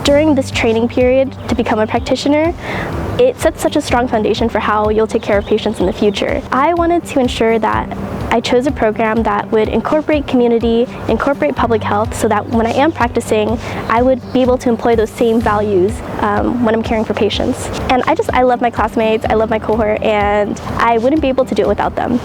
During this training period to become a practitioner, it sets such a strong foundation for how you'll take care of patients in the future. I wanted to ensure that I chose a program that would incorporate community, incorporate public health, so that when I am practicing, I would be able to employ those same values when I'm caring for patients. And I love my classmates, I love my cohort, and I wouldn't be able to do it without them.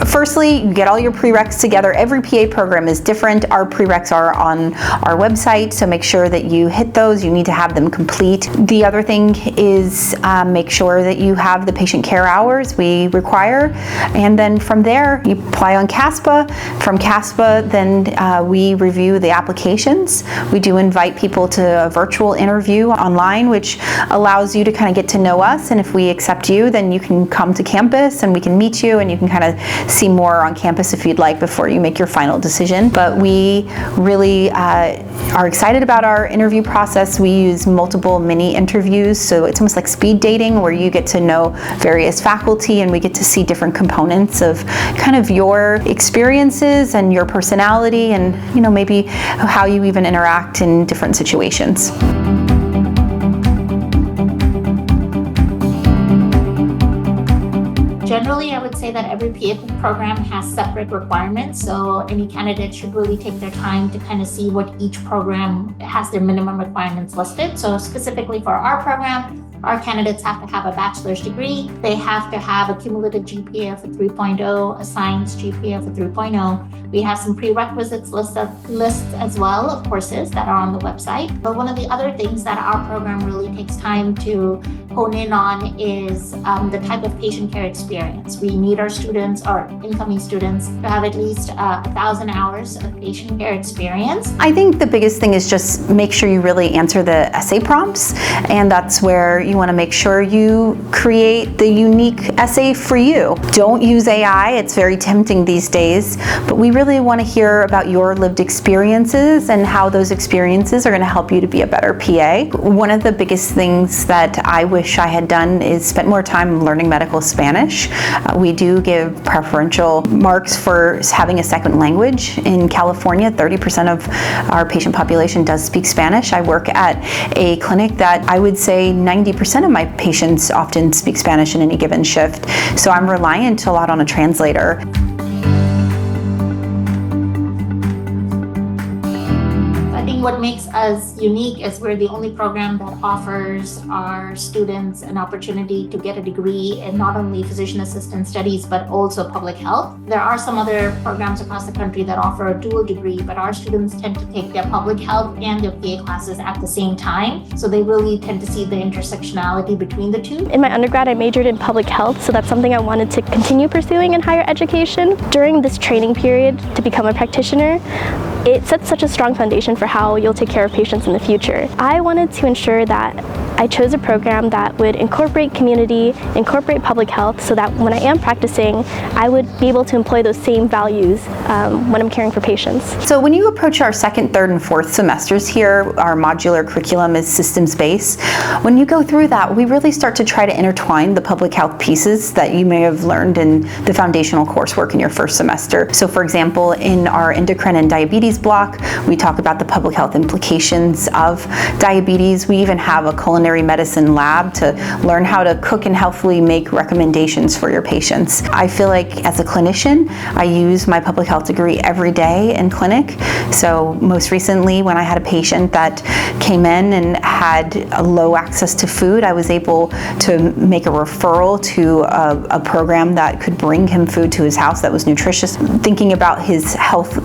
Firstly, you get all your prereqs together. Every PA program is different. Our prereqs are on our website, so make sure that you hit those. You need to have them complete. The other thing is make sure that you have the patient care hours we require, and then from there you apply on CASPA. From CASPA, then we review the applications. We do invite people to a virtual interview online, which allows you to kind of get to know us, and if we accept you, then you can come to campus and we can meet you and you can kind of see more on campus if you'd like before you make your final decision. But we really are excited about our interview process. We use multiple mini interviews, so it's almost like speed dating where you get to know various faculty and we get to see different components of kind of your experiences and your personality and maybe how you even interact in different situations. Generally, I would say that every PA program has separate requirements, so any candidate should really take their time to kind of see what each program has their minimum requirements listed. So specifically for our program, our candidates have to have a bachelor's degree. They have to have a cumulative GPA of a 3.0, a science GPA of a 3.0. We have some prerequisites list as well of courses that are on the website. But one of the other things that our program really takes time to hone in on is the type of patient care experience. We need our students, our incoming students, to have at least 1,000 hours of patient care experience. I think the biggest thing is just make sure you really answer the essay prompts, and that's where you want to make sure you create the unique essay for you. Don't use AI, it's very tempting these days, but we really want to hear about your lived experiences and how those experiences are going to help you to be a better PA. One of the biggest things that I wish I had done is spent more time learning medical Spanish. We do give preferential marks for having a second language. In California, 30% of our patient population does speak Spanish. I work at a clinic that I would say 90% of my patients often speak Spanish in any given shift, so I'm reliant a lot on a translator. What makes us unique is we're the only program that offers our students an opportunity to get a degree in not only physician assistant studies, but also public health. There are some other programs across the country that offer a dual degree, but our students tend to take their public health and their PA classes at the same time. So they really tend to see the intersectionality between the two. In my undergrad, I majored in public health, so that's something I wanted to continue pursuing in higher education. During this training period to become a practitioner, it sets such a strong foundation for how you'll take care of patients in the future. I wanted to ensure that I chose a program that would incorporate community, incorporate public health, so that when I am practicing, I would be able to employ those same values when I'm caring for patients. So when you approach our second, third, and fourth semesters here, our modular curriculum is systems-based. When you go through that, we really start to try to intertwine the public health pieces that you may have learned in the foundational coursework in your first semester. So for example, in our endocrine and diabetes block, we talk about the public health implications of diabetes. We even have a culinary medicine lab to learn how to cook and healthfully make recommendations for your patients. I feel like as a clinician, I use my public health degree every day in clinic. So most recently, when I had a patient that came in and had a low access to food, I was able to make a referral to a program that could bring him food to his house that was nutritious. Thinking about his health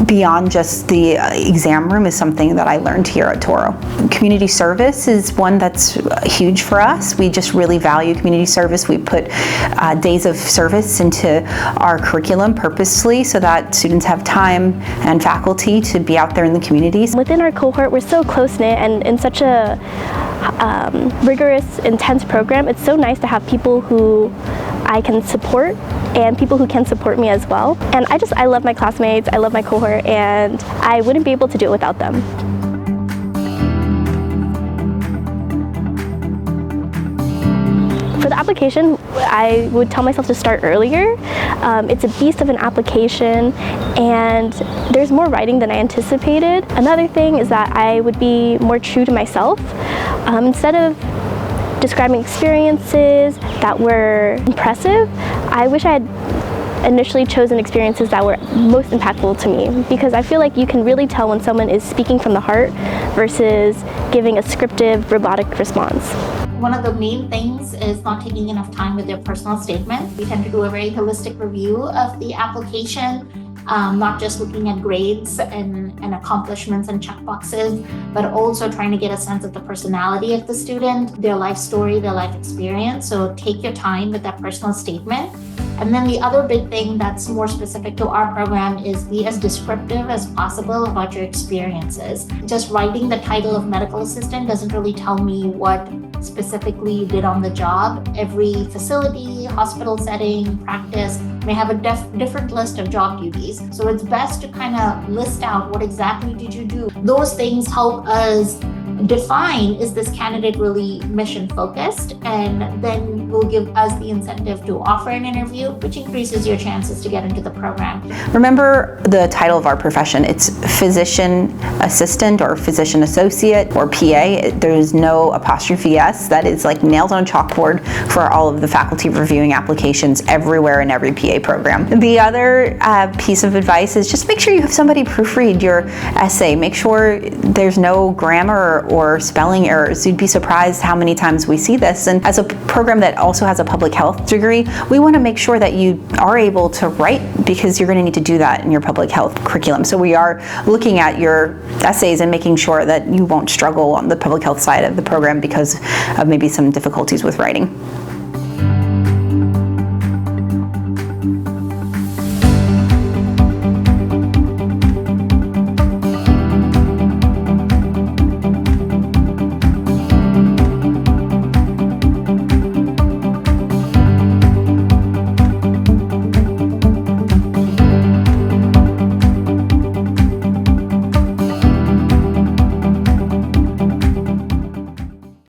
beyond just the exam room is something that I learned here at Touro. Community service is one that's huge for us. We just really value community service. We put days of service into our curriculum purposely so that students have time and faculty to be out there in the communities. Within our cohort, we're so close-knit, and in such a rigorous, intense program, it's so nice to have people who I can support and people who can support me as well. And I love my classmates, I love my cohort, and I wouldn't be able to do it without them. For the application, I would tell myself to start earlier. It's a beast of an application, and there's more writing than I anticipated. Another thing is that I would be more true to myself. Instead of describing experiences that were impressive, I wish I had initially chosen experiences that were most impactful to me, because I feel like you can really tell when someone is speaking from the heart versus giving a scripted, robotic response. One of the main things is not taking enough time with their personal statement. We tend to do a very holistic review of the application, not just looking at grades and accomplishments and checkboxes, but also trying to get a sense of the personality of the student, their life story, their life experience. So take your time with that personal statement. And then the other big thing that's more specific to our program is be as descriptive as possible about your experiences. Just writing the title of medical assistant doesn't really tell me what specifically you did on the job. Every facility, hospital setting, practice may have a different list of job duties. So it's best to kind of list out what exactly did you do. Those things help us define, is this candidate really mission focused, and then will give us the incentive to offer an interview, which increases your chances to get into the program. Remember the title of our profession. It's physician assistant or physician associate or PA. There's no apostrophe S. That is like nailed on a chalkboard for all of the faculty reviewing applications everywhere in every PA program. The other piece of advice is just make sure you have somebody proofread your essay. Make sure there's no grammar or spelling errors. You'd be surprised how many times we see this. And as a program that also has a public health degree, we want to make sure that you are able to write, because you're going to need to do that in your public health curriculum. So we are looking at your essays and making sure that you won't struggle on the public health side of the program because of maybe some difficulties with writing.